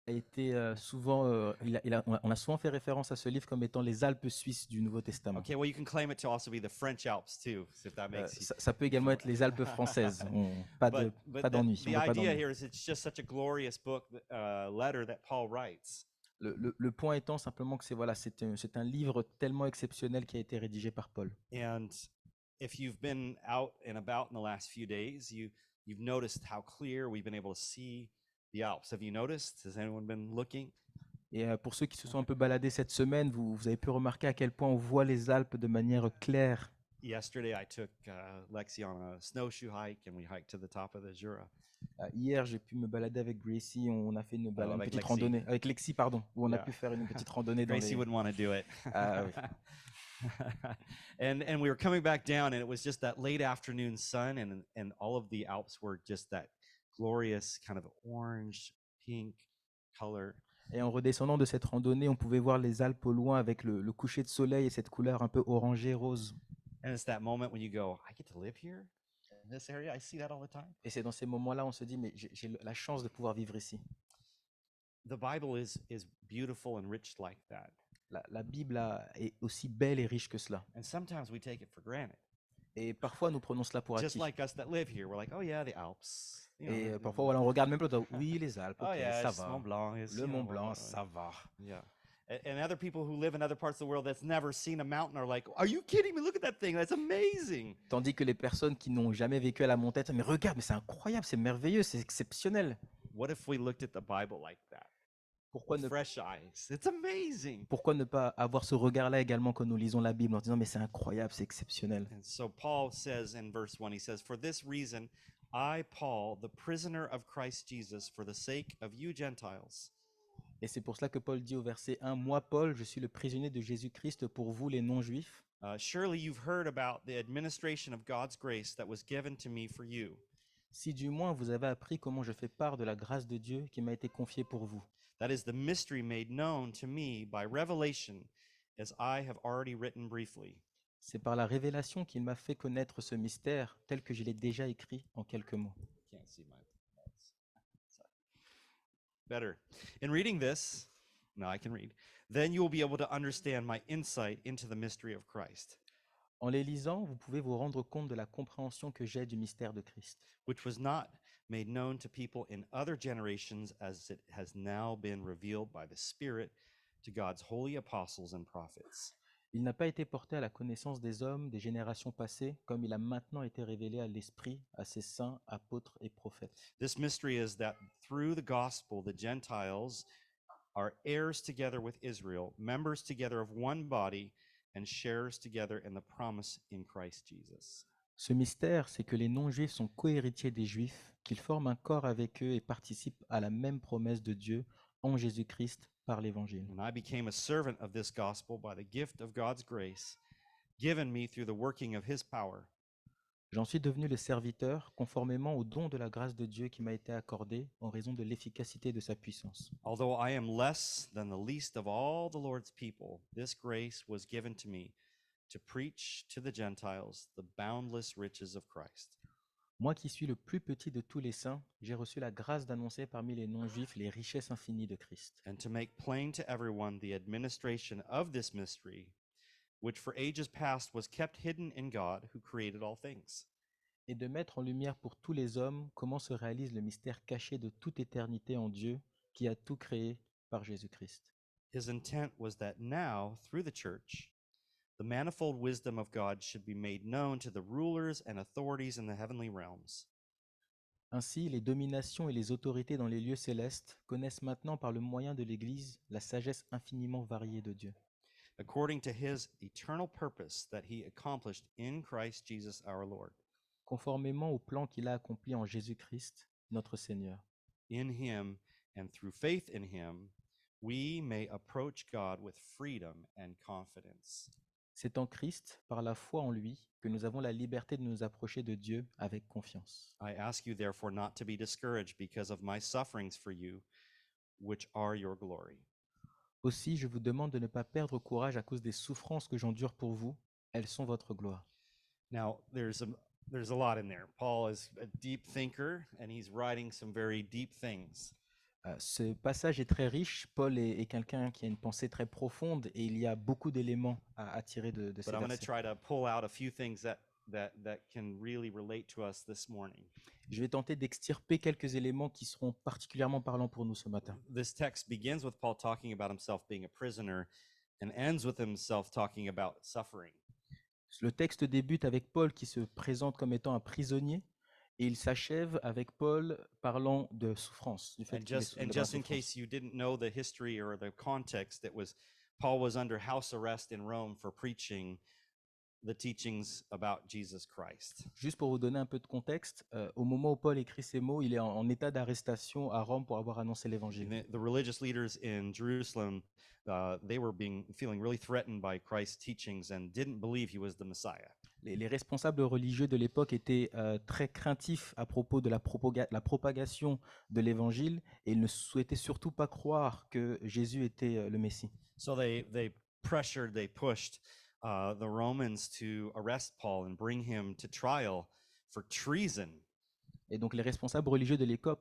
a été souvent, on a souvent fait référence à ce livre comme étant les Alpes suisses du Nouveau Testament. Okay, well, you can claim it to also be the French Alps too, if that makes you. Ça peut également être les Alpes françaises. But Pas d'ennui, on the veut pas idea d'ennui. here is it's just such a glorious book, letter that Paul writes. Le point étant simplement que c'est un livre tellement exceptionnel qui a été rédigé par Paul. And if you've been out and about in the last few days, you've noticed how clear we've been able to see the Alps. Have you noticed? Has anyone been looking? Et pour ceux qui se sont un peu baladés cette semaine, vous avez pu remarquer à quel point on voit les Alpes de manière claire. Yesterday, I took Lexi on a snowshoe hike, and we hiked to the top of the Jura. Hier, j'ai pu me balader avec Gracie, on a fait une avec petite Lexi. randonnée, avec Lexi, pardon, où on a Yeah. pu faire une petite randonnée dans Gracie les... wouldn't want to do it. Ah oui. And we were coming back down, and it was just that late afternoon sun, and all of the Alps were just that glorious kind of orange, pink color. Et en redescendant de cette randonnée, on pouvait voir les Alpes au loin avec le coucher de soleil et cette couleur un peu orangée rose. And it's that moment when you go, I get to live here in this area. I see that all the time. Et c'est dans ces moments-là, on se dit, mais j'ai la chance de pouvoir vivre ici. The Bible is beautiful and rich like that. La Bible est aussi belle et riche que cela. And sometimes we take it for granted. Et parfois, nous prenons cela pour Just acquis. like us that live here, we're like, oh yeah, the Alps. You know, Et parfois, voilà, on regarde même l'autre, oui, les Alpes, oh ok, yeah, ça it's va. Mont Blanc. It's, Le you Mont know, Blanc, ça va. Yeah. And other people who live in other parts of the world that's never seen a mountain are like, are you kidding me? Look at that thing. That's amazing. Tandis que les personnes qui n'ont jamais vécu à la montagne, mais regarde, mais c'est incroyable, c'est merveilleux, c'est exceptionnel. What if we looked at the Bible like that? Pourquoi With ne, fresh eyes. It's amazing. pourquoi ne pas avoir ce regard-là également quand nous lisons la Bible en disant, mais c'est incroyable, c'est exceptionnel. And so Paul says in verse 1, he says, for this reason, I, Paul, the prisoner of Christ Jesus, for the sake of you Gentiles. Et c'est pour cela que Paul dit au verset 1, moi Paul, je suis le prisonnier de Jésus-Christ pour vous les non-juifs. Surely you've heard about the administration of God's grace that was given to me for you. Si du moins vous avez appris comment je fais part de la grâce de Dieu qui m'a été confiée pour vous. That is the mystery made known to me by revelation, as I have already written briefly. C'est par la révélation qu'il m'a fait connaître ce mystère tel que je l'ai déjà écrit en quelques mots. Can't see my notes. Sorry. Better. In reading this, now I can read. Then you will be able to understand my insight into the mystery of Christ, En les lisant, vous pouvez vous rendre compte de la compréhension que j'ai du mystère de Christ, which was not made known to people in other generations, as it has now been revealed by the Spirit to God's holy apostles and prophets. Il n'a pas été porté à la connaissance des hommes des générations passées, comme il a maintenant été révélé à l'Esprit, à ses saints, apôtres et prophètes. This mystery is that through the gospel, the Gentiles are heirs together with Israel, members together of one body, and sharers together in the promise in Christ Jesus. Ce mystère, c'est que les non-juifs sont cohéritiers des juifs, qu'ils forment un corps avec eux et participent à la même promesse de Dieu en Jésus-Christ par l'Évangile. And I became a servant of this gospel by the gift of God's grace given me through the working of his power. J'en suis devenu le serviteur conformément au don de la grâce de Dieu qui m'a été accordé en raison de l'efficacité de sa puissance. Although I am less than the least of all the Lord's people, this grace was given to me to preach to the Gentiles the boundless riches of Christ. Moi qui suis le plus petit de tous les saints, j'ai reçu la grâce d'annoncer parmi les non-juifs les richesses infinies de Christ, And to make plain to everyone the administration of this mystery, which for ages past was kept hidden in God, who created all things. et de mettre en lumière pour tous les hommes comment se réalise le mystère caché de toute éternité en Dieu qui a tout créé par Jésus-Christ. His intent was that now, through the church, the manifold wisdom of God should be made known to the rulers and authorities in the heavenly realms. Ainsi, les dominations et les autorités dans les lieux célestes connaissent maintenant par le moyen de l'Église la sagesse infiniment variée de Dieu, According to his eternal purpose that he accomplished in Christ Jesus our Lord. conformément au plan qu'il a accompli en Jésus-Christ, notre Seigneur. In him and through faith in him, we may approach God with freedom and confidence. C'est en Christ, par la foi en lui, que nous avons la liberté de nous approcher de Dieu avec confiance. I ask you, therefore, not to be discouraged because of my sufferings for you, which are your glory. Aussi, je vous demande de ne pas perdre courage à cause des souffrances que j'endure pour vous. Elles sont votre gloire. Now, there's a lot in there. Paul is a deep thinker, and he's writing some very deep things. Ce passage est très riche. Paul est quelqu'un qui a une pensée très profonde et il y a beaucoup d'éléments à tirer de But ces I'm going to versets. try to pull out a few things that can really relate to us this morning. Je vais tenter d'extirper quelques éléments qui seront particulièrement parlants pour nous ce matin. This text begins with Paul talking about himself being a prisoner and ends with himself talking about suffering. Le texte débute avec Paul qui se présente comme étant un prisonnier et il s'achève avec Paul parlant de souffrance, du fait And qu'il est just and dans la just in souffrance. case you didn't know the history or the context, it was Paul was under house arrest in Rome for preaching the teachings about Jesus Christ. Juste pour vous donner un peu de contexte, au moment où Paul écrit ces mots, il est en état d'arrestation à Rome pour avoir annoncé And l'évangile. the religious leaders in Jerusalem, they were feeling really threatened by Christ's teachings and didn't believe he was the Messiah. Les responsables religieux de l'époque étaient très craintifs à propos de la propagation de l'évangile et ils ne souhaitaient surtout pas croire que Jésus était le Messie. So they pressured, they pushed the Romans to arrest Paul and bring him to trial for treason. Et donc les responsables religieux de l'époque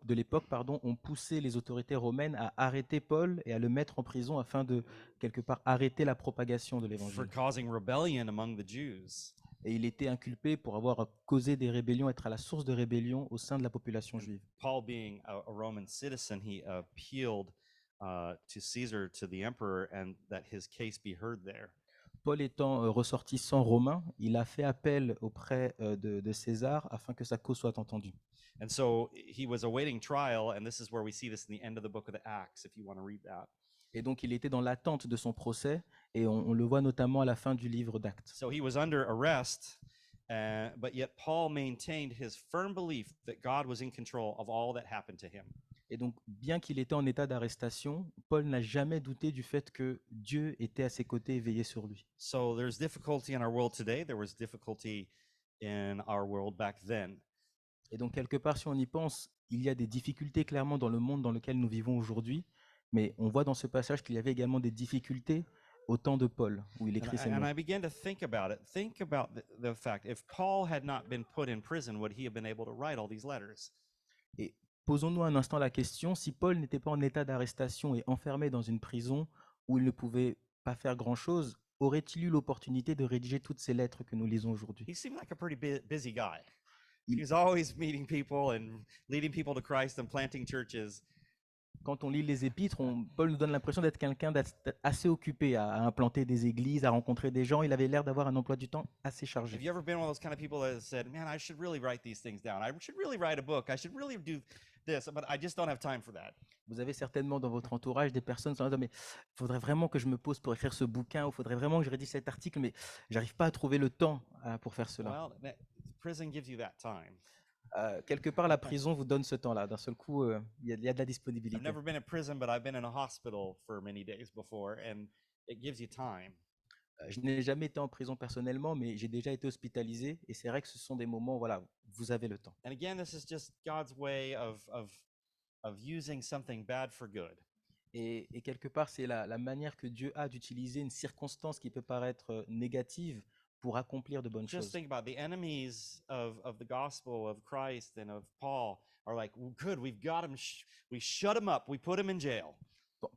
ont poussé les autorités romaines à arrêter Paul et à le mettre en prison afin de, quelque part, arrêter la propagation de For l'évangile. causing rebellion among the Jews. Et il était inculpé pour avoir causé des rébellions, être à la source de rébellions au sein de la population juive. Paul, being a Roman citizen, he appealed to Caesar, to the emperor, and that his case be heard there. Paul étant ressortissant romain, il a fait appel auprès de César afin que sa cause soit entendue. And so he was awaiting trial, and this is where we see this in the end of the book of the Acts, if you want to read that. Et donc il était dans l'attente de son procès, et on le voit notamment à la fin du livre d'Actes. So he was under arrest, but yet Paul maintained his firm belief that God was in control of all that happened to him. Et donc, bien qu'il était en état d'arrestation, Paul n'a jamais douté du fait que Dieu était à ses côtés et veillait sur lui. So there's difficulty in our world today. There was difficulty in our world back then. Et donc, quelque part, si on y pense, il y a des difficultés clairement dans le monde dans lequel nous vivons aujourd'hui, mais on voit dans ce passage qu'il y avait également des difficultés au temps de Paul, où il écrit ces And mots. I began to think about it. Think about the fact, if Paul had not been put in prison, would he have been able to write all these letters? Et posons-nous un instant la question, si Paul n'était pas en état d'arrestation et enfermé dans une prison où il ne pouvait pas faire grand-chose, aurait-il eu l'opportunité de rédiger toutes ces lettres que nous lisons aujourd'hui? He seemed like a pretty busy guy. Il- He was always meeting people and leading people to Christ and planting churches. Quand on lit les épîtres, Paul nous donne l'impression d'être quelqu'un d'assez occupé à implanter des églises, à rencontrer des gens. Il avait l'air d'avoir un emploi du temps assez Have chargé. you ever been one of those kind of people that said, "Man, I should really write these things down. I should really write a book. I should really do this, but I just don't have time for that." Vous avez certainement dans votre entourage des personnes qui sont là, mais il faudrait vraiment que je me pose pour écrire ce bouquin, ou il faudrait vraiment que je rédige cet article, mais j'arrive pas à trouver le temps pour faire cela. Well, prison gives you that time. Quelque part, la prison vous donne ce temps-là. D'un seul coup, il y a de la I've disponibilité. never been in prison, but I've been in a hospital for many days before, and it gives you time. Je n'ai jamais été en prison personnellement, mais j'ai déjà été hospitalisé, et c'est vrai que ce sont des moments où voilà, vous avez le temps. And again, this is just God's way of using something bad for good. Et quelque part, c'est la manière que Dieu a d'utiliser une circonstance qui peut paraître négative pour accomplir de bonnes Just choses. think about the enemies of the gospel of Christ and of Paul are like, well, good, we've got him, we shut him up, we put him in jail.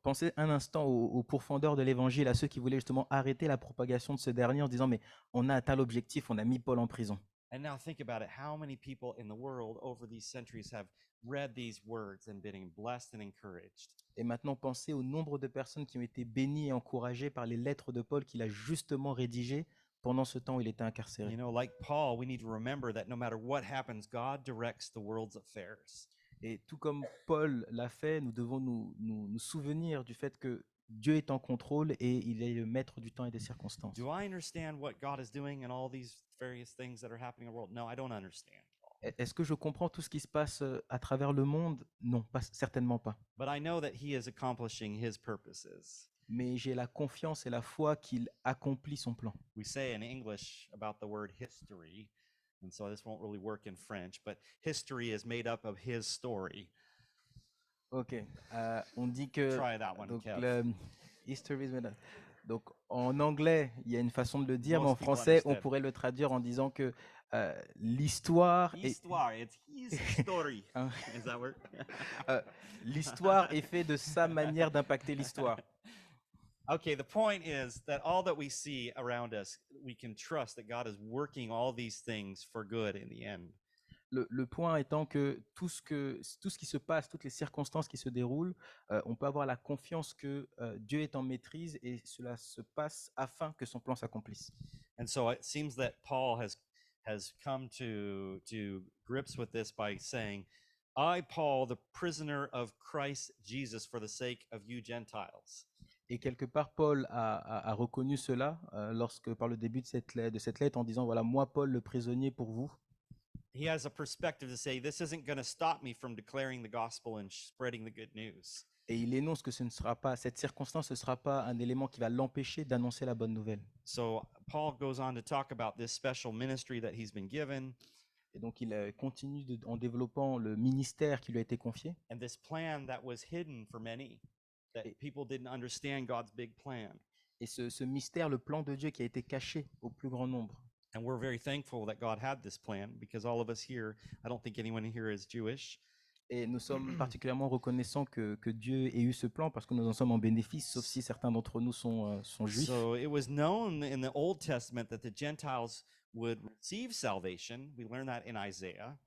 Pensez un instant aux pourfendeurs de l'évangile, à ceux qui voulaient justement arrêter la propagation de ce dernier en se disant, mais on a atteint l'objectif, on a mis Paul en prison. And now think about it. How many people in the world over these centuries have read these words and been blessed and encouraged? Et maintenant, pensez au nombre de personnes qui ont été bénies et encouragées par les lettres de Paul qu'il a justement rédigées pendant ce temps où il était incarcéré. You know, like Paul, we need to remember that no matter what happens, God directs the world's affairs. Et tout comme Paul l'a fait, nous devons nous souvenir du fait que Dieu est en contrôle et il est le maître du temps et des circonstances. Do I understand what God is doing in all these various things that are happening in the world? No, I don't understand. Est-ce que je comprends tout ce qui se passe à travers le monde? Non, certainement pas. But I know that He is accomplishing His purposes. Mais j'ai la confiance et la foi qu'il accomplit son plan. We say in English about the word history, and so this won't really work in French, but history is made up of His story. Ok, on dit que Try that one, donc, Kev. le history is made up. Donc en anglais, il y a une façon de le dire, mais en Most people français, on understand. pourrait le traduire en disant que l'histoire est Histoire, it's his story. hein, Is that word? l'histoire est faite de sa manière d'impacter l'histoire. Okay, the point is that all that we see around us, we can trust that God is working all these things for good in the end. Le point étant que tout ce qui se passe, toutes les circonstances qui se déroulent, on peut avoir la confiance que Dieu est en maîtrise et cela se passe afin que son plan s'accomplisse. And so it seems that Paul has come to grips with this by saying, I, Paul, the prisoner of Christ Jesus, for the sake of you Gentiles. Et quelque part, Paul a reconnu cela lorsque, par le début de cette lettre, en disant, voilà, moi, Paul, le prisonnier pour vous. He has a perspective to say, this isn't going to stop me from declaring the gospel and spreading the good news. Et il énonce que ce ne sera pas, cette circonstance ne sera pas un élément qui va l'empêcher d'annoncer la bonne nouvelle. So Paul goes on to talk about this special ministry that he's been given Et donc, il continue en développant le ministère qui lui a été confié. and this plan that was hidden for many, that Et, people didn't understand God's big plan. et ce mystère, le plan de Dieu qui a été caché au plus grand nombre. And we're very thankful that God had this plan because all of us here, I don't think anyone here is Jewish. Et nous sommes particulièrement reconnaissants que Dieu ait eu ce plan parce que nous en sommes en bénéfice, sauf si certains d'entre nous sont juifs. So it was known in the Old Testament that the Gentiles would receive salvation. We learn that in Isaiah.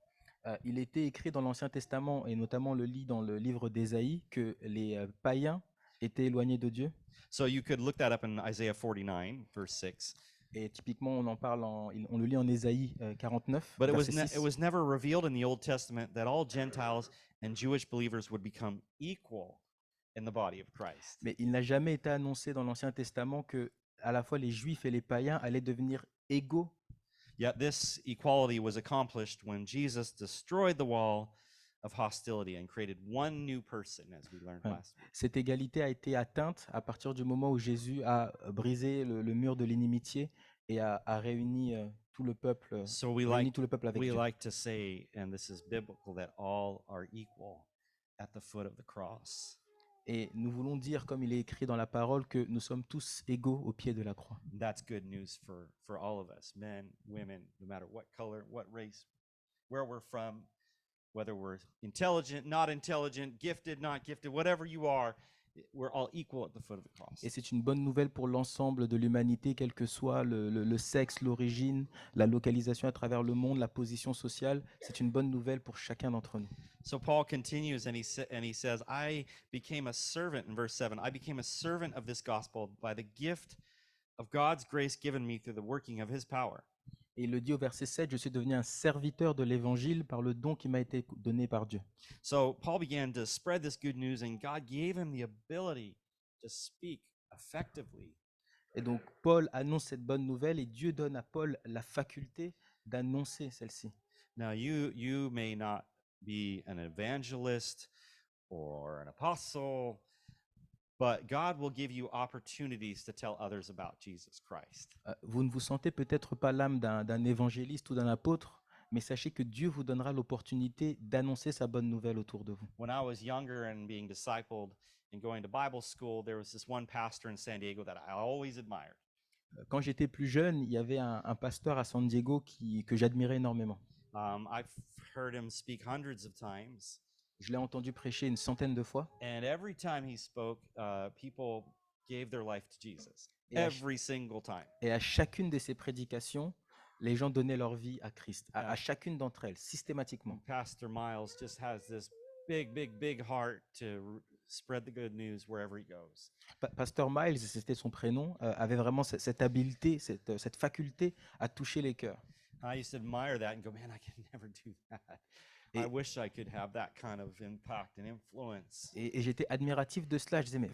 Il était écrit dans l'Ancien Testament, et notamment le lit dans le livre d'Ésaïe, que les païens étaient éloignés de Dieu. So you could look that up in Isaiah 49, verse 6. Et typiquement, on en parle, on le lit en Ésaïe 49, But verset it 6. was never revealed in the Old Testament that all Gentiles and Jewish believers would become equal in the body of Christ. Mais il n'a jamais été annoncé dans l'Ancien Testament que à la fois les Juifs et les païens allaient devenir égaux. Yet this equality was accomplished when Jesus destroyed the wall of hostility and created one new person, as we learned Ouais. last week. Cette égalité a été atteinte à partir du moment où Jésus a brisé le mur de l'inimitié et a réuni tout le peuple, So we réuni like tout le peuple avec we Dieu. like to say, and this is biblical, that all are equal at the foot of the cross. Et nous voulons dire, comme il est écrit dans la parole, que nous sommes tous égaux au pied de la croix. And that's good news for all of us, men, women, no matter what color, what race, where we're from, whether we're intelligent, not intelligent, gifted, not gifted, whatever you are, we're all equal at the foot of the cross. Et c'est une bonne nouvelle pour l'ensemble de l'humanité, quel que soit le sexe, l'origine, la localisation à travers le monde, la position sociale. C'est une bonne nouvelle pour chacun d'entre nous. So Paul continues and he says, I became a servant in verse 7. I became a servant of this gospel by the gift of God's grace given me through the working of his power. Et il le dit au verset 7, je suis devenu un serviteur de l'évangile par le don qui m'a été donné par Dieu. So Paul began to spread this good news and God gave him the ability to speak effectively. Et donc Paul annonce cette bonne nouvelle et Dieu donne à Paul la faculté d'annoncer celle-ci. Now you may not be an evangelist or an apostle, but God will give you opportunities to tell others about Jesus Christ. Vous ne vous sentez peut-être pas l'âme d'un évangéliste ou d'un apôtre, mais sachez que Dieu vous donnera l'opportunité d'annoncer sa bonne nouvelle autour de vous. When I was younger and being discipled and going to Bible school, there was this one pastor in San Diego that I always admired. Quand j'étais plus jeune, il y avait un pasteur à San Diego que j'admirais énormément. I've heard him speak hundreds of times, Je l'ai entendu prêcher une centaine de fois. and every time he spoke, people gave their life to Jesus. Et à, Every single time. et à chacune de ses prédications, les gens donnaient leur vie à Christ. À chacune d'entre elles, systématiquement. Pastor Miles just has this big heart to spread the good news wherever he goes. Pasteur Miles, c'était son prénom, avait vraiment cette habileté, cette faculté à toucher les cœurs. I used to admire that and go, man, I can never do that. I Et, wish I could have that kind of impact and influence. et j'étais admiratif de cela. Je disais, mais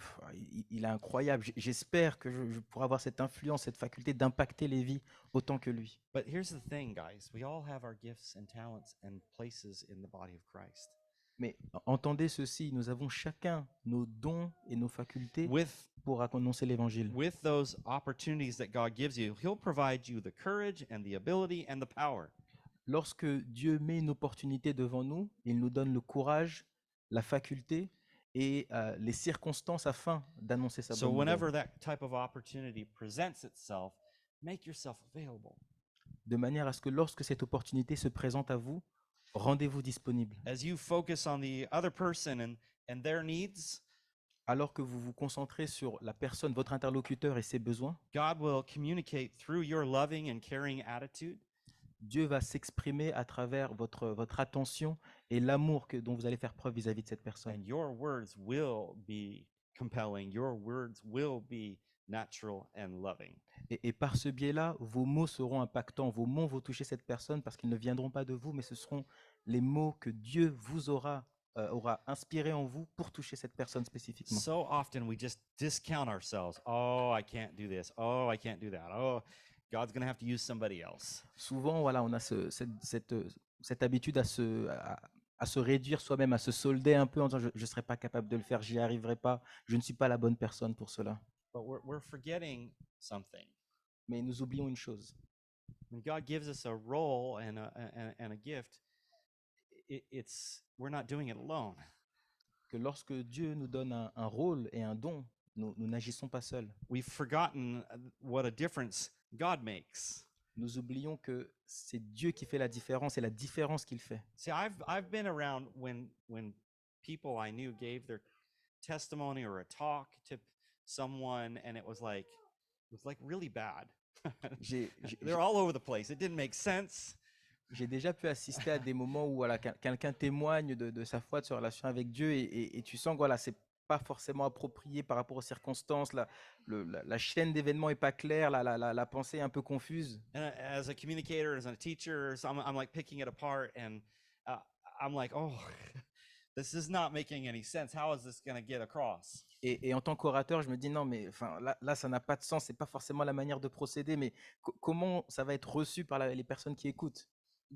il est incroyable. J'espère que je pourrai avoir cette influence, cette faculté d'impacter les vies autant que lui. But here's the thing, guys. We all have our gifts and talents and places in the body of Christ. Mais entendez ceci, nous avons chacun nos dons et nos facultés pour annoncer l'évangile. With those opportunities that God gives you, He'll provide you the courage and the ability and the power. Lorsque Dieu met une opportunité devant nous, il nous donne le courage, la faculté et les circonstances afin d'annoncer sa So bonne nouvelle. whenever that type of opportunity presents itself, make yourself available. De manière à ce que lorsque cette opportunité se présente à vous, rendez-vous disponible. As you focus on the other person and their needs, Alors que vous vous concentrez sur la personne, votre interlocuteur et ses besoins, God will communicate through your loving and caring attitude. Dieu va s'exprimer à travers votre attention et l'amour dont vous allez faire preuve vis-à-vis de cette personne. And your words will be compelling. Your words will be natural and loving. Et par ce biais-là, vos mots seront impactants, vos mots vont toucher cette personne parce qu'ils ne viendront pas de vous, mais ce seront les mots que Dieu vous aura inspirés en vous pour toucher cette personne spécifiquement. So often we just discount ourselves. Oh, I can't do this. Oh, I can't do that. Oh, God's going to have to use somebody else. Souvent, voilà, on a cette habitude à se réduire soi-même, à se solder un peu en disant je ne serai pas capable de le faire, j'y arriverai pas, je ne suis pas la bonne personne pour cela. But we're forgetting something. Mais nous oublions une chose. When God gives us a role and a gift, we're not doing it alone. Que lorsque Dieu nous donne un rôle et un don, nous n'agissons pas seuls. We've forgotten what a difference God makes. Nous oublions que c'est Dieu qui fait la différence et la différence qu'il fait. See, I've been around when people I knew gave their testimony or a talk to someone, and it was like really bad. J'ai They're all over the place. It didn't make sense. j'ai déjà pu assister à des moments où voilà, quelqu'un témoigne de sa foi, de sa relation avec Dieu, et tu sens que voilà, c'est pas forcément approprié par rapport aux circonstances, la chaîne d'événements est pas claire, la pensée est un peu confuse. And as a communicator, as a teacher, so I'm like picking it apart, and uh, I'm like, oh, this is not making any sense. How is this going to get across? Et en tant qu'orateur, je me dis non, mais enfin, là ça n'a pas de sens, c'est pas forcément la manière de procéder, mais comment ça va être reçu par les personnes qui écoutent?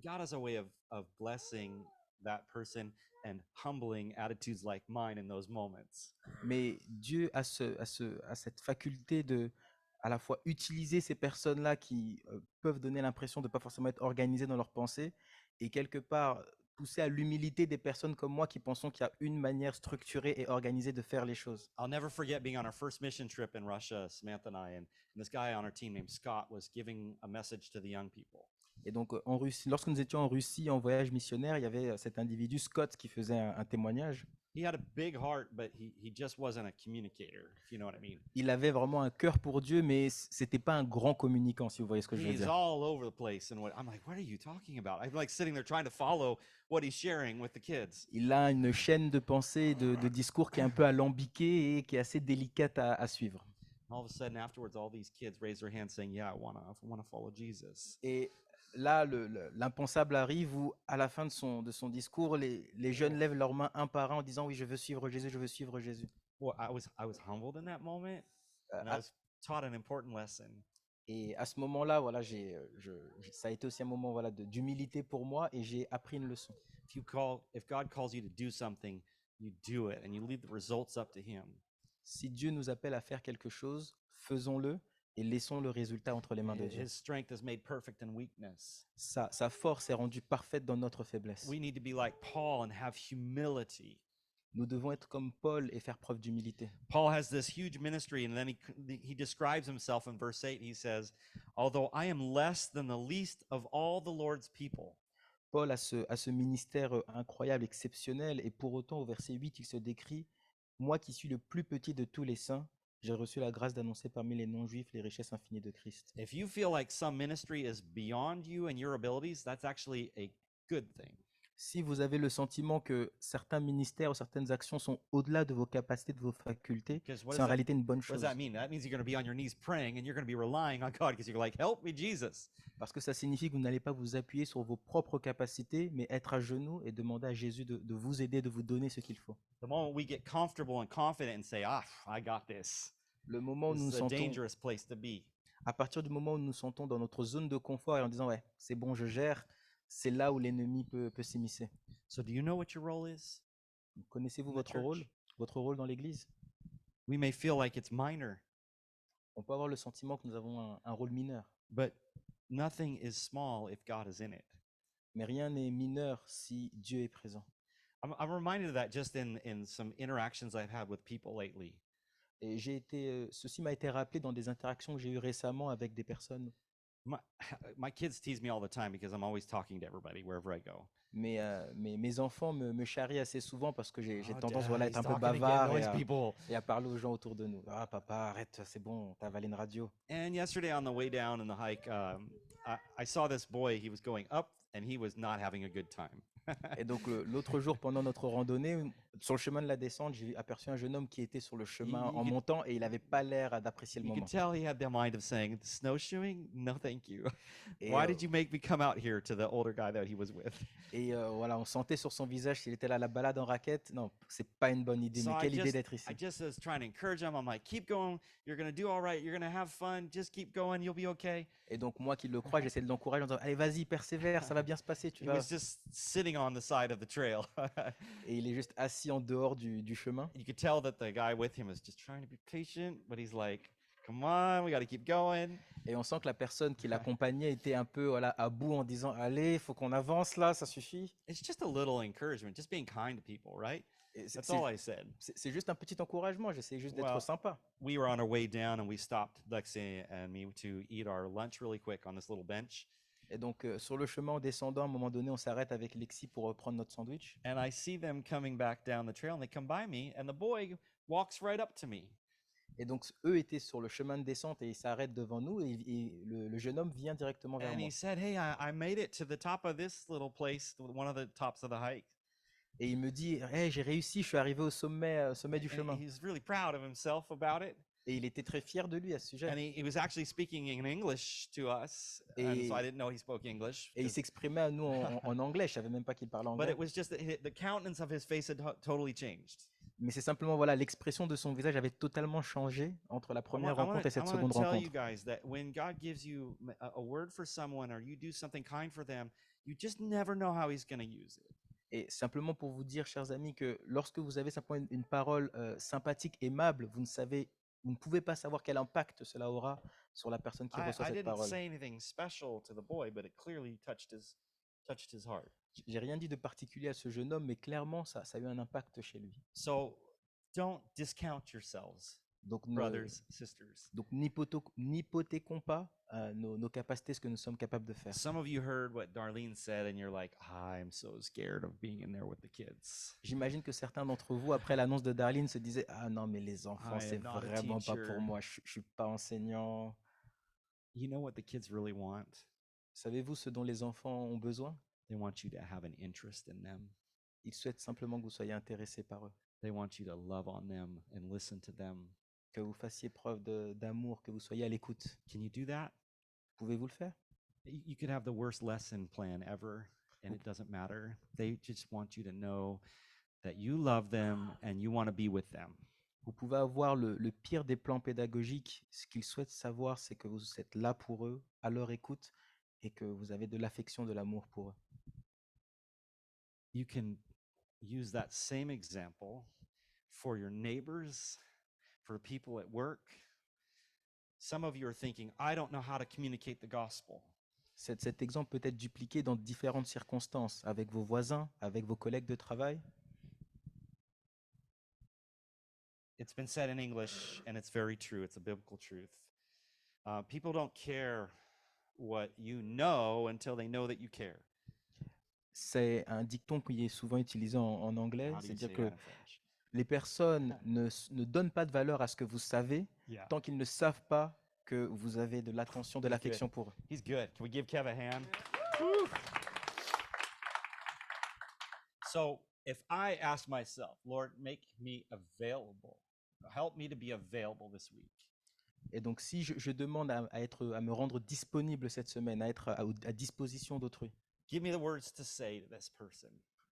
God has a way of blessing that person and humbling attitudes like mine in those moments. Mais Dieu a cette faculté de à la fois utiliser ces personnes-là qui peuvent donner l'impression de ne pas forcément être organisées dans leurs pensées et quelque part pousser à l'humilité des personnes comme moi qui pensons qu'il y a une manière structurée et organisée de faire les choses. I'll never forget being on our first mission trip in Russia, Samantha and I, and this guy on our team named Scott was giving a message to the young people. Et donc en Russie, lorsque nous étions en Russie en voyage missionnaire, il y avait cet individu Scott qui faisait un témoignage. He had a big heart, but he just wasn't a communicator, if you know what I mean. Il avait vraiment un cœur pour Dieu, mais c'était pas un grand communicant, si vous voyez ce que je veux He's dire. all over the place, and I'm like, what are you talking about? I'm like sitting there trying to follow what he's sharing with the kids. Il a une chaîne de pensée, de discours qui est un peu alambiquée et qui est assez délicate à suivre. All of a sudden, afterwards, all these kids raise their hands saying, "Yeah, I wanna follow Jesus." Et là, l'impensable arrive où, à la fin de son discours, les jeunes lèvent leurs mains un par un en disant oui, je veux suivre Jésus, je veux suivre Jésus. Well, I was humbled in that moment, and I À- was taught an important lesson. Et à ce moment-là, voilà, ça a été aussi un moment voilà, d'humilité pour moi et j'ai appris une leçon. If God calls you to do something, you do it, and you leave the results up to Him. Si Dieu nous appelle à faire quelque chose, faisons-le et laissons le résultat entre les mains de Dieu. His strength is made perfect in weakness. Sa force est rendue parfaite dans notre faiblesse. We need to be like Paul and have humility. Nous devons être comme Paul et faire preuve d'humilité. Paul has this huge ministry, and then he describes himself in verse 8. He says, "Although I am less than the least of all the Lord's people." Paul a ce ministère incroyable, exceptionnel, et pour autant, au verset 8, il se décrit « Moi qui suis le plus petit de tous les saints, j'ai reçu la grâce d'annoncer parmi les non-juifs les richesses infinies de Christ. If you feel like some ministry is beyond you and your abilities, that's actually a good thing. » Si vous avez le sentiment que certains ministères ou certaines actions sont au-delà de vos capacités, de vos facultés, Because c'est en réalité une bonne what does chose. that mean? That means you're going to be on your knees praying and you're going to be relying on God because you're like, "Help me, Jesus." Parce que ça signifie que vous n'allez pas vous appuyer sur vos propres capacités, mais être à genoux et demander à Jésus de vous aider, de vous donner ce qu'il faut. The moment we get comfortable and confident and say, "Ah, I got this." Le moment où This nous nous is a sentons, dangerous place to be. à partir du moment où nous nous sentons dans notre zone de confort et en disant ouais, c'est bon, je gère, c'est là où l'ennemi peut s'immiscer. So do you know what your role is? Connaissez-vous In the votre rôle dans l'Église? We may feel like it's minor, On peut avoir le sentiment que nous avons un rôle mineur, but nothing is small if God is in it. mais rien n'est mineur si Dieu est présent. I'm reminded of that just in some interactions I've had with people lately. Et ceci m'a été rappelé dans des interactions que j'ai eues récemment avec des personnes. My, my kids tease me all the time because I'm always talking to everybody wherever I go. Mes enfants me charrient assez souvent parce que j'ai Oh, tendance voilà, à Dad, être he's un peu talking again, bavard noise people. et à parler aux gens autour de nous. Ah papa, arrête, c'est bon, t'as avalé une radio. And yesterday on the way down in the hike, I saw this boy. He was going up and he was not having a good time. Et donc l'autre jour, pendant notre randonnée, sur le chemin de la descente, j'ai aperçu un jeune homme qui était sur le chemin you en could montant et il n'avait pas l'air d'apprécier le you could moment. tell he had the mind of saying, snowshoeing? No, thank you. Et, Why did you make me come out here to the older guy that he was with? voilà, on sentait sur son visage s'il était là à la balade en raquette. Non, c'est pas une bonne idée, So mais quelle idée d'être I ici. just was trying to encourage him. I'm like, keep going. You're going to do all right. You're going to have fun. Just keep going. You'll be okay. Et donc moi qui le crois, j'essaie de l'encourager en disant, allez vas-y, persévère, ça va bien se passer, tu He vas. was just sitting on the side of the trail. Et il est juste assis en dehors du chemin. You could tell that the guy with him was just trying to be patient, but he's like, come on, we got to keep going. Et on sent que la personne qui l'accompagnait était un peu voilà, à bout en disant, allez, faut qu'on avance là, ça suffit. It's just a little encouragement, just being kind to people, right? Et That's all I said. c'est juste un petit encouragement, j'essaie juste d'être Well, sympa. We were on our way down and we stopped, Lexi and me, to eat our lunch really quick on this little bench. Et donc sur le chemin en descendant, à un moment donné, on s'arrête avec Lexi pour prendre notre sandwich. And I see them coming back down the trail and they come by me and the boy walks right up to me. Et donc eux étaient sur le chemin de descente et ils s'arrêtent devant nous et le jeune homme vient directement vers And moi. he said, hey, I made it to the top of this little place, one of the tops of the hike. Et il me dit, hey, j'ai réussi, je suis arrivé au sommet du And chemin. he's really proud of himself about it. Et il était très fier de lui à ce sujet. And he was actually speaking in English to us. And so I didn't know he spoke English. Et il s'exprimait à nous en anglais, je savais même pas qu'il parlait But anglais. it was just that the countenance of his face had totally changed. Mais c'est simplement, voilà, l'expression de son visage avait totalement changé entre la première rencontre et cette seconde I want to tell you rencontre. guys that when God gives you a word for someone or you do something kind for them, you just never know how he's going to use it. Et simplement pour vous dire, chers amis, que lorsque vous avez simplement une parole sympathique, aimable, vous ne pouvez pas savoir quel impact cela aura sur la personne qui reçoit I cette didn't parole. say anything special to the boy, but it clearly touched his heart. J'ai rien dit de particulier à ce jeune homme, mais clairement, ça a eu un impact chez lui. So don't discount yourselves, Donc, brothers, sisters. donc n'hypothéquons pas nos capacités, ce que nous sommes capables de faire. Some of you heard what Darlene said, and you're like, I'm so scared of being in there with the kids. J'imagine que certains d'entre vous, après l'annonce de Darlene, se disaient « Ah non, mais les enfants, I c'est am not a vraiment pas teacher. pour moi, je suis pas enseignant. » You know what the kids really want? Savez-vous ce dont les enfants ont besoin? They want you to have an interest in them. Ils souhaitent simplement que vous soyez intéressé par eux, They want you to love on them and listen to them. que vous fassiez preuve d'amour, que vous soyez à l'écoute. Can you do that? Pouvez-vous le faire? You could have the worst lesson plan ever, and it doesn't matter. They just want you to know that you love them and you want to be with them. Vous pouvez avoir le pire des plans pédagogiques. Ce qu'ils souhaitent savoir, c'est que vous êtes là pour eux, à leur écoute, et que vous avez de l'affection, de l'amour pour eux. You can use that same example for your neighbors, for people at work. Some of you are thinking, I don't know how to communicate the gospel. Cet exemple peut être dupliqué dans différentes circonstances, avec vos voisins, avec vos collègues de travail. It's been said in English, and it's very true. It's a biblical truth. People don't care what you know until they know that you care. C'est un dicton qui est souvent utilisé en anglais, How do you c'est-à-dire say que that in French? les personnes ne donnent pas de valeur à ce que vous savez Yeah. tant qu'ils ne savent pas que vous avez de l'attention, de He's l'affection pour eux. He's good. Can we give Kev a hand? Woo. So if I ask myself, Lord, make me available, help me to be available this week. Et donc si je demande à me rendre disponible cette semaine, à être à disposition d'autrui, Give me the words to say to this person.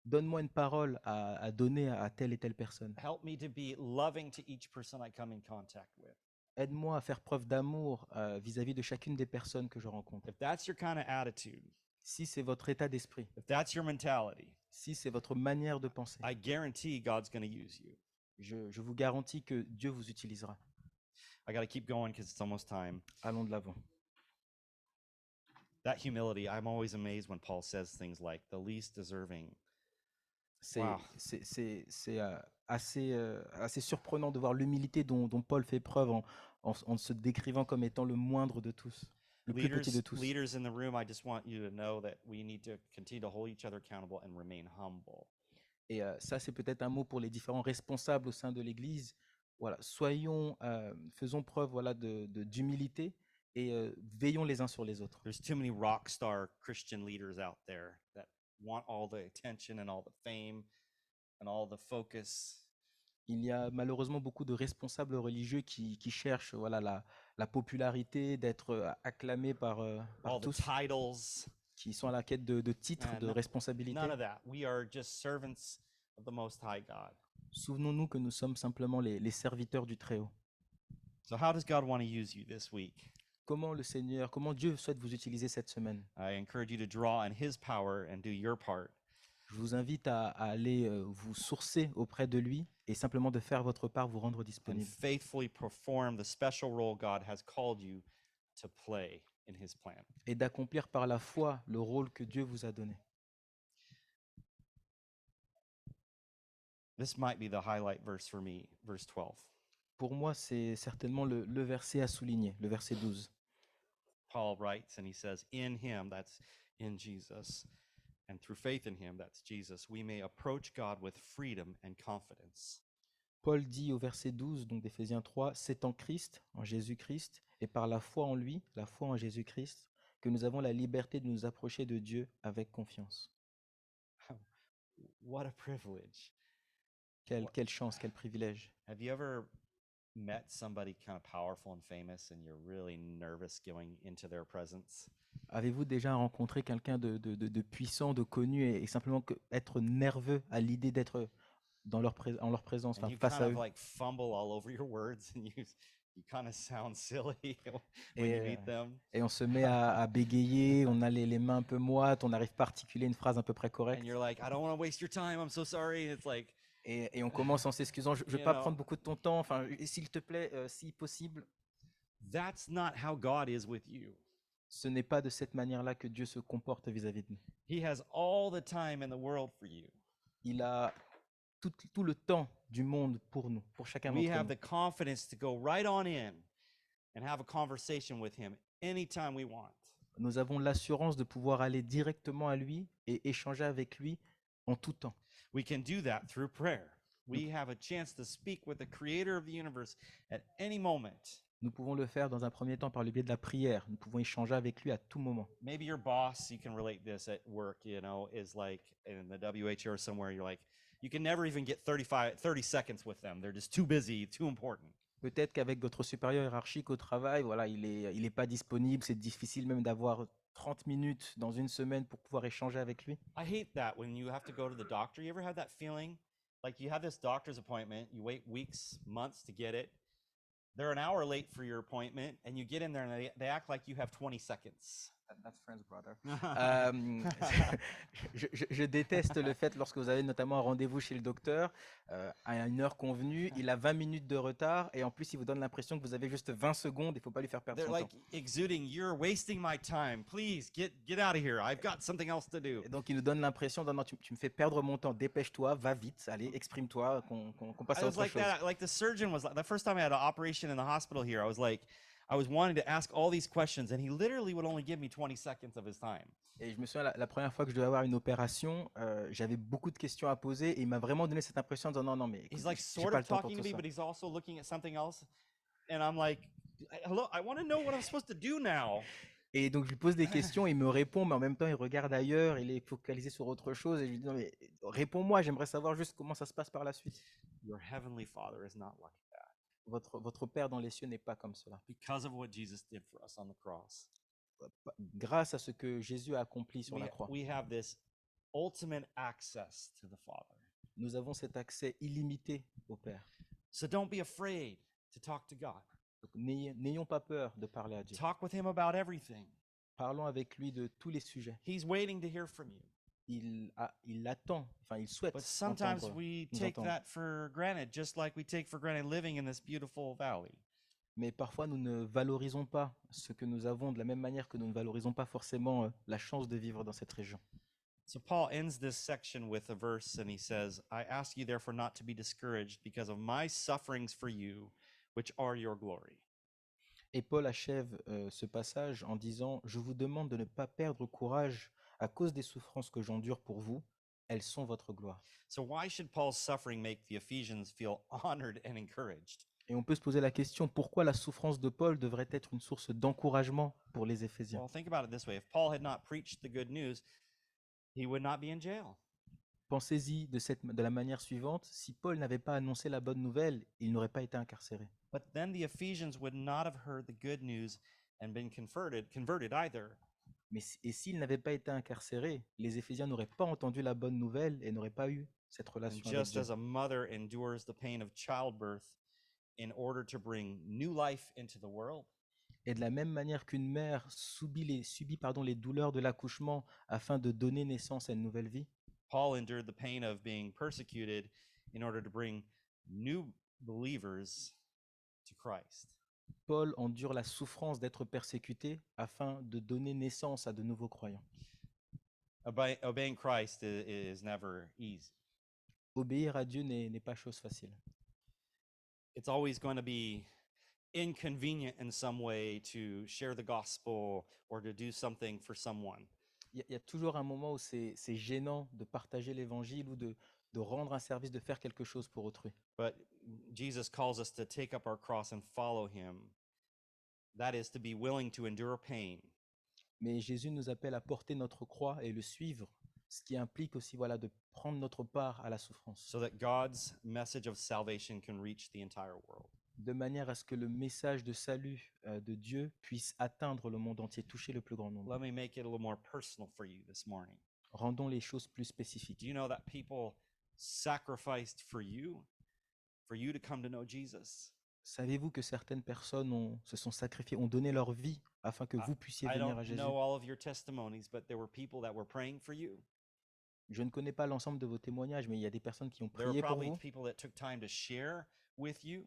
donne-moi une parole à donner à telle et telle personne. Help me to be loving to each person I come in contact with. Aide-moi à faire preuve d'amour vis-à-vis de chacune des personnes que je rencontre. If that's your kind of attitude, Si c'est votre état d'esprit, if that's your mentality, si c'est votre manière de penser, I guarantee God's going to use you. je vous garantis que Dieu vous utilisera. I got to keep going because it's almost time. Allons de l'avant. That humility, I'm always amazed when Paul says things like the least deserving Wow. Assez surprenant de voir l'humilité dont Paul fait preuve en se décrivant comme étant le moindre de tous, le plus petit de tous. Leaders in the room, I just want you to know that we need to continue to hold each other accountable and remain humble. Et ça, c'est peut-être un mot pour les différents responsables au sein de l'Église. Voilà, faisons preuve voilà, d'humilité et veillons les uns sur les autres. There's too many rock star Christian leaders out there that want all the attention and all the fame and all the focus. Il y a malheureusement beaucoup de responsables religieux qui cherchent voilà, la popularité, d'être acclamés par All the tous, titles. qui sont à la quête de titres, de None responsabilités. of that. We are just servants of the Most High God. Souvenons-nous que nous sommes simplement les serviteurs du Très-Haut. So, how does God want to use you this week? Comment Dieu souhaite vous utiliser cette semaine? I encourage you to draw on His power and do your part. Je vous invite à aller vous sourcer auprès de lui et simplement de faire votre part, vous rendre And disponible faithfully perform the special role God has called you to play in His plan. et d'accomplir par la foi le rôle que Dieu vous a donné. This might be the highlight verse for me, verse 12. Pour moi, c'est certainement le verset à souligner, le verset 12. Paul writes and he says, in Him, that's in Jesus, and through faith in Him, that's Jesus, we may approach God with freedom and confidence. Paul dit au verset 12, donc d'Éphésiens 3, c'est en Christ, en Jésus-Christ, et par la foi en lui, la foi en Jésus-Christ, que nous avons la liberté de nous approcher de Dieu avec confiance. What a privilege. Quelle chance, quel privilège. Have you ever met somebody kind of powerful and famous and you're really nervous going into their presence? Avez-vous déjà rencontré quelqu'un de puissant, de connu, et simplement être nerveux à l'idée d'être en leur présence, And enfin, you face kind à of eux? like fumble all over your words and you kind of sound silly when Et, you meet them. et on se met à bégayer, on a les mains un peu moites, on n'arrive pas à articuler une phrase à peu près correcte. And you're like, I don't want to waste your time. I'm so sorry. And it's like, Et on commence en s'excusant, je ne vais You pas know. prendre beaucoup de ton temps, enfin, s'il te plaît, si possible. that's not how God is with you. Ce n'est pas de cette manière-là que Dieu se comporte vis-à-vis de nous. He has all the time in the world for you. Il a tout le temps du monde pour nous, pour chacun We d'entre have nous. the confidence to go right on in and have a conversation with Him anytime we want. Nous avons l'assurance de pouvoir aller directement à lui et échanger avec lui en tout temps. We can do that through prayer. We have a chance to speak with the creator of the universe at any moment. Nous pouvons le faire dans un premier temps par le biais de la prière. Nous pouvons échanger avec lui à tout moment. Maybe your boss, you can relate this at work, is like in the WHO or somewhere, you're like, you can never even get 30 seconds with them. They're just too busy, too important. Peut-être qu'avec votre supérieur hiérarchique au travail, voilà, il est pas disponible, c'est difficile même d'avoir 30 minutes dans une semaine pour pouvoir échanger avec lui. I hate that when you have to go to the doctor. You ever have that feeling? Like you have this doctor's appointment, you wait weeks, months to get it. They're an hour late for your appointment, and you get in there and they act like you have 20 seconds. That's friends, brother. Je déteste le fait lorsque vous avez notamment un rendez-vous chez le docteur à une heure convenue, il a 20 minutes de retard et en plus il vous donne l'impression que vous avez juste 20 secondes, il ne faut pas lui faire perdre They're son like temps. exuding, you're wasting my time. Please get out of here. I've got something else to do. Et donc il nous donne l'impression, non, tu me fais perdre mon temps, dépêche-toi, va vite, allez, exprime-toi, qu'on passe I à was autre like chose. that. Like the surgeon was like, the first time I had an operation in the hospital here, I was wanting to ask all these questions, and he literally would only give me 20 seconds of his time. Et je me souviens, la première fois que je devais avoir une opération, j'avais beaucoup de questions à poser et il m'a vraiment donné cette impression en disant non, mais écoute, He's like j'ai sort pas of le temps pour talking to tout me, ça. but he's also looking at something else. And I'm like, hello, I want to know what I'm supposed to do now. Et donc je lui pose des questions, il me répond, mais en même temps il regarde ailleurs, il est focalisé sur autre chose et je lui dis non mais réponds-moi, j'aimerais savoir juste comment ça se passe par la suite. Your heavenly Father is not like that Votre Père dans les cieux n'est pas comme cela. because of what Jesus did for us on the cross. Grâce à ce que Jésus a accompli sur We, la croix, we have this ultimate access to the Father. nous avons cet accès illimité au Père. So don't be afraid to talk to God. Donc, n'ayons pas peur de parler à Dieu. Talk with Him about everything. Parlons avec lui de tous les sujets. He's waiting to hear from you. Il attend, enfin il souhaite But sometimes entendre, we nous take entendre. that for granted, just like we take for granted living in this beautiful valley. Mais parfois nous ne valorisons pas ce que nous avons de la même manière que nous ne valorisons pas forcément la chance de vivre dans cette région. So Paul ends this section with a verse and he says, I ask you therefore not to be discouraged because of my sufferings for you, which are your glory. Et Paul achève ce passage en disant, je vous demande de ne pas perdre courage à cause des souffrances que j'endure pour vous, elles sont votre gloire. So why should Paul's suffering make the Ephesians feel honored and encouraged? Et on peut se poser la question, pourquoi la souffrance de Paul devrait être une source d'encouragement pour les Éphésiens? Well, think about it this way. If Paul had not preached the good news, he would not be in jail. Pensez-y de la manière suivante, si Paul n'avait pas annoncé la bonne nouvelle, il n'aurait pas été incarcéré. But then the Ephesians would not have heard the good news and been converted either. Et s'il n'avait pas été incarcéré, les Éphésiens n'auraient pas entendu la bonne nouvelle et n'auraient pas eu cette And relation avec just Dieu. as a mother endures the pain of childbirth in order to bring new life into the world, Et de la même manière qu'une mère subit les douleurs de l'accouchement afin de donner naissance à une nouvelle vie, Paul endured the pain of being persecuted in order to bring new believers to Christ. Paul endure la souffrance d'être persécuté afin de donner naissance à de nouveaux croyants. Obeying Christ is never easy. Obéir à Dieu n'est pas chose facile. It's always going to be inconvenient in some way to share the gospel or to do something for someone. Il y a toujours un moment où c'est gênant de partager l'évangile ou de rendre un service, de faire quelque chose pour autrui. But Jesus calls us to take up our cross and follow him. That is to be willing to endure pain. Mais Jésus nous appelle à porter notre croix et le suivre, ce qui implique aussi de prendre notre part à la souffrance, so that God's message of salvation can reach the entire world. de manière à ce que le message de salut de Dieu puisse atteindre le monde entier, toucher le plus grand nombre. Let me make it a little more personal for you this morning. Rendons les choses plus Do spécifiques. you know that people sacrificed for you to come to know Jesus? Savez-vous que certaines personnes se sont sacrifiées, ont donné leur vie afin que vous puissiez I venir à don't Jésus? know all of your testimonies, but there were people that were praying for you. Je ne connais pas l'ensemble de vos témoignages, mais il y a des personnes qui ont There were prié pour probably vous. people that took time to share with you.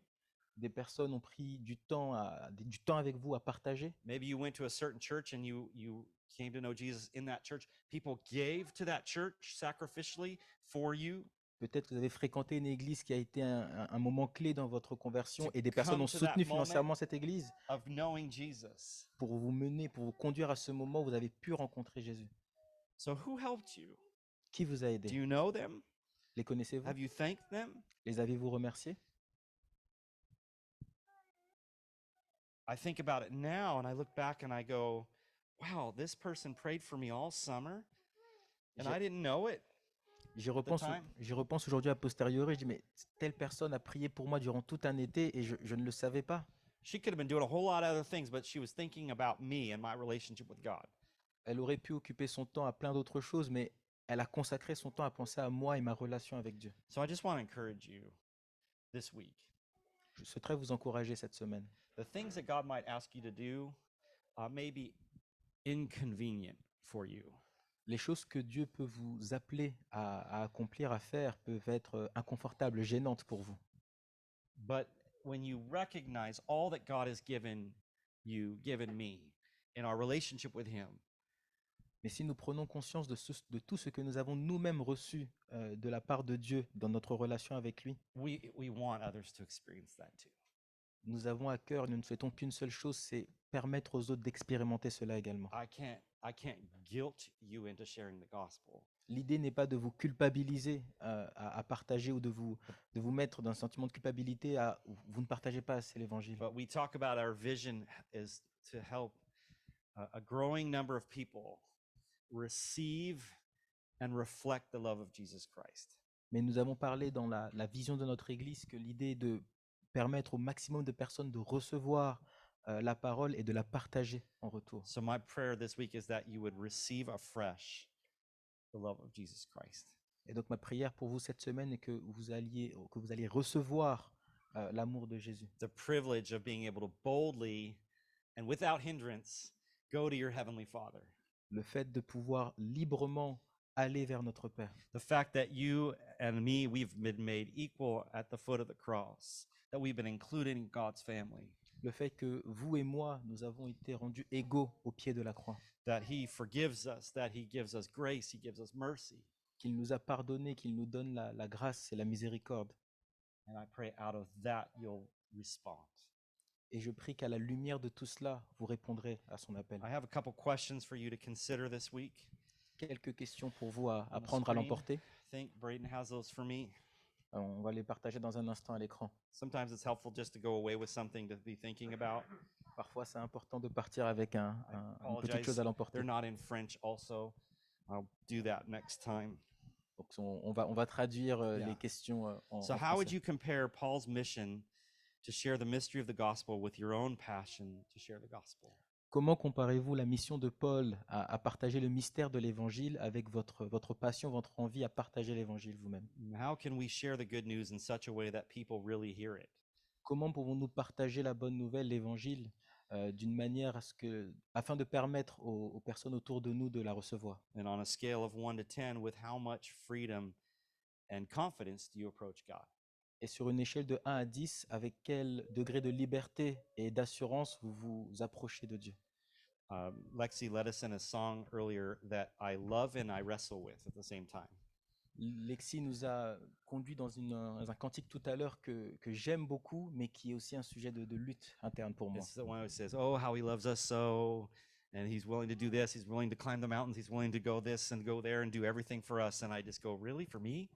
Des personnes ont pris du temps avec vous à partager. Maybe you went to a certain church and you came to know Jesus in that church. People gave to that church sacrificially for you. Peut-être que vous avez fréquenté une église qui a été un moment clé dans votre conversion To et des personnes come ont to that soutenu moment financièrement cette église of knowing Jesus. pour vous mener, pour vous conduire à ce moment où vous avez pu rencontrer Jésus. So who helped you? Qui vous a Do aidé? you know them? Les connaissez-vous? Have you thanked them? Les avez-vous remerciés? I think about it now and I look back and I go, wow, this person prayed for me all summer and I didn't know it. J'y repense aujourd'hui a posteriori, je dis, mais telle personne a prié pour moi durant tout un été et je ne le savais pas. She could have been doing a whole lot of other things, but she was thinking about me and my relationship with God. Elle aurait pu occuper son temps à plein d'autres choses, mais elle a consacré son temps à penser à moi et ma relation avec Dieu. So I just want to encourage you this week. Je souhaiterais vous encourager cette semaine. The things that God might ask you to do may be inconvenient for you. Les choses que Dieu peut vous appeler à accomplir, à faire, peuvent être inconfortables, gênantes pour vous. But when you recognize all that God has given you, given me, in our relationship with Him, Mais si nous prenons conscience de tout ce que nous avons nous-mêmes reçu de la part de Dieu dans notre relation avec lui, we want others to experience that too. nous avons à cœur, nous ne souhaitons qu'une seule chose, c'est permettre aux autres d'expérimenter cela également. I can't guilt you into sharing the gospel. L'idée n'est pas de vous culpabiliser à partager ou de vous mettre dans un sentiment de culpabilité à vous ne partagez pas assez l'évangile. But we talk about our vision is to help a growing number of people receive and reflect the love of Jesus Christ. Mais nous avons parlé dans la vision de notre Église que l'idée est de permettre au maximum de personnes de recevoir la parole et de la partager en retour. So my prayer this week is that you would receive afresh the love of Jesus Christ. Et donc ma prière pour vous cette semaine est que vous allez recevoir l'amour de Jésus. The privilege of being able to boldly and without hindrance go to your heavenly Father. Le fait de pouvoir librement aller vers notre Père. The fact that you and me, we've been made equal at the foot of the cross, that we've been included in God's family. le fait que vous et moi, nous avons été rendus égaux au pied de la croix, that he forgives us, that he gives us grace, he gives us mercy. qu'il nous a pardonné, qu'il nous donne la grâce et la miséricorde. And I pray out of that you'll respond. Et je prie qu'à la lumière de tout cela, vous répondrez à son appel. I have a couple questions for you to consider this week. Quelques questions pour vous à On the prendre à screen. l'emporter. I think Braden has those for me. On va les partager dans un instant à l'écran. Sometimes it's helpful just to go away with something to be thinking about. Parfois, c'est important de partir avec une petite chose Apologize, à l'emporter. they're not in French also. I'll do that next time. Donc, on va traduire Yeah. les questions en So, how would français. you compare Paul's mission to share the mystery of the gospel with your own passion to share the gospel? Comment comparez-vous la mission de Paul à partager le mystère de l'Évangile avec votre passion, votre envie à partager l'Évangile vous-même? How can we share the good news in such a way that people really hear it? Comment pouvons-nous partager la bonne nouvelle, l'Évangile, d'une manière afin de permettre aux personnes autour de nous de la recevoir? And on a scale of 1 to 10, with how much freedom and confidence do you approach God? Et sur une échelle de 1 à 10, avec quel degré de liberté et d'assurance vous vous approchez de Dieu? Lexi led us in a song earlier that I love and I wrestle with at the same time. Lexi nous a conduit dans un cantique tout à l'heure que j'aime beaucoup, mais qui est aussi un sujet de lutte interne pour moi. It's the one who says, "Oh, how he loves us so, and he's willing to do this. He's willing to climb the mountains. He's willing to go this and go there and do everything for us." And I just go, "Really, for me?"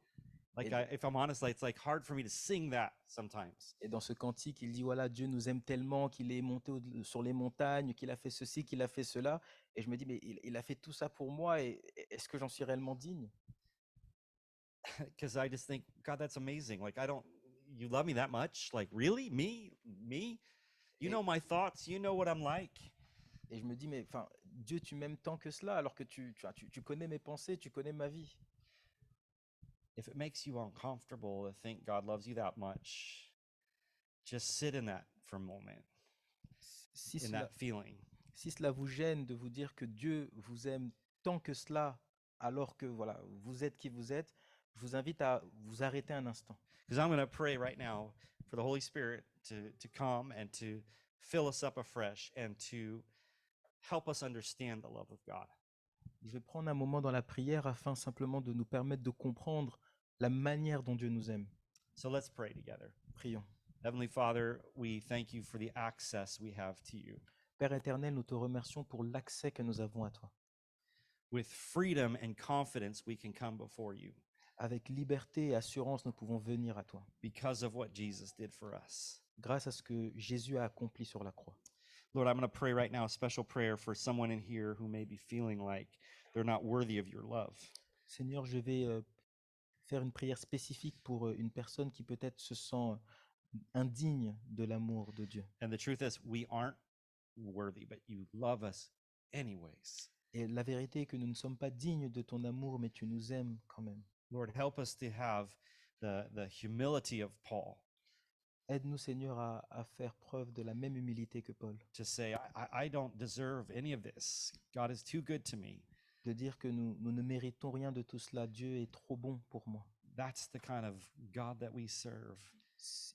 Like, if I'm honest, it's like hard for me to sing that sometimes. Et dans ce cantique, il dit, voilà, Dieu nous aime tellement qu'il est monté sur les montagnes, qu'il a fait ceci, qu'il a fait cela. Et je me dis, mais il a fait tout ça pour moi, et est-ce que j'en suis réellement digne? Because I just think, God, that's amazing. Like, you love me that much? Like, really? Me? You know my thoughts. You know what I'm like. Et je me dis, mais enfin, Dieu, tu m'aimes tant que cela, alors que tu connais mes pensées, tu connais ma vie. If it makes you uncomfortable to think God loves you that much, just sit in that for a moment, Si in cela, that feeling. si cela vous gêne de vous dire que Dieu vous aime tant que cela, alors que voilà, vous êtes qui vous êtes, je vous invite à vous arrêter un instant. Because I'm going to pray right now for the Holy Spirit to come and to fill us up afresh and to help us understand the love of God. Je vais prendre un moment dans la prière afin simplement de nous permettre de comprendre la manière dont Dieu nous aime. So let's pray together. Prions. Heavenly Father, we thank you for the access we have to you. Père éternel, nous te remercions pour l'accès que nous avons à toi. With freedom and confidence, we can come before you Avec liberté et assurance, nous pouvons venir à toi, because of what Jesus did for us. grâce à ce que Jésus a accompli sur la croix. Lord, I'm going to pray right now a special prayer for someone in here who may be feeling like they're not worthy of your love. Seigneur, je vais faire une prière spécifique pour une personne qui peut-être se sent indigne de l'amour de Dieu. And the truth is, we aren't worthy, but you love us anyways. Et la vérité est que nous ne sommes pas dignes de ton amour, mais tu nous aimes quand même. Lord, help us to have the humility of Paul Aide-nous, Seigneur, à faire preuve de la même humilité que Paul, to say, I don't deserve any of this. God is too good to me. de dire que nous ne méritons rien de tout cela. Dieu est trop bon pour moi. That's the kind of God that we serve,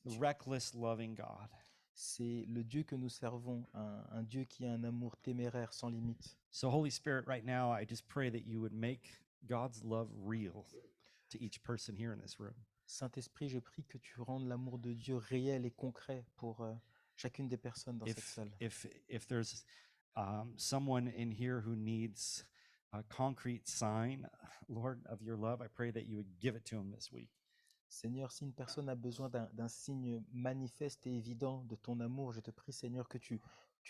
the Tu- reckless, loving God. C'est le Dieu que nous servons, un Dieu qui a un amour téméraire sans limite. So, Holy Spirit, right now, I just pray that you would make God's love real to each person here in this room. Saint-Esprit, je prie que tu rendes l'amour de Dieu réel et concret pour chacune des personnes dans cette salle. If there's someone in here who needs a concrete sign, Lord, of your love, I pray that you would give it to him this week. Seigneur, si une personne a besoin d'un signe manifeste et évident de ton amour, je te prie, Seigneur, que tu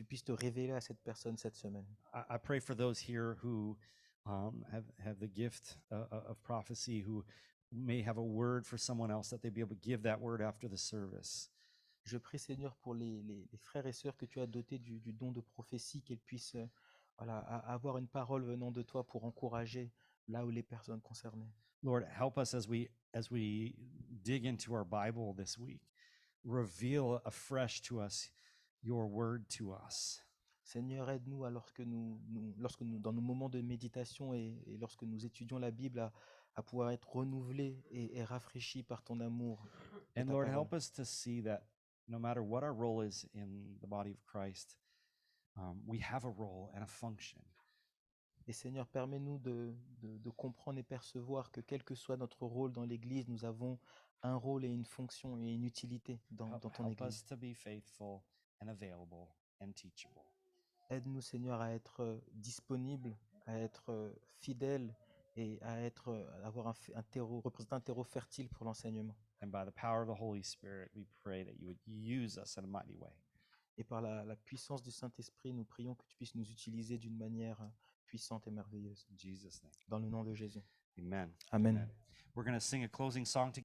puisses te révéler à cette personne cette semaine. I pray for those here who have the gift of prophecy, who may have a word for someone else, that they'd be able to give that word after the service. Je prie, Seigneur, pour les frères et sœurs que tu as dotés du don de prophétie, qu'ils puissent avoir une parole venant de toi pour encourager là où les personnes concernées. Lord, help us as we dig into our Bible this week. Reveal afresh to us your word to us. Seigneur, aide-nous lorsque nous, dans nos moments de méditation et lorsque nous étudions la Bible, à pouvoir être renouvelés et rafraîchis par ton amour. et And ta Lord, parole. help us to see that No matter what our role is in the body of Christ, we have a role and a function. Et Seigneur, permets-nous de comprendre et percevoir que quel que soit notre rôle dans l'Église, nous avons un rôle et une fonction et une utilité dans ton Help us Église. to be faithful and available and teachable. Aide-nous, Seigneur, à être disponibles, à être fidèles et à avoir représenter un terreau fertile pour l'enseignement. And by the power of the Holy Spirit, we pray that you would use us in a mighty way. Et par la puissance du Saint-Esprit, nous prions que tu puisses nous utiliser d'une manière puissante et merveilleuse. In Jesus' name. Dans le nom de Jésus. Amen. Amen. Amen. We're going to sing a closing song together.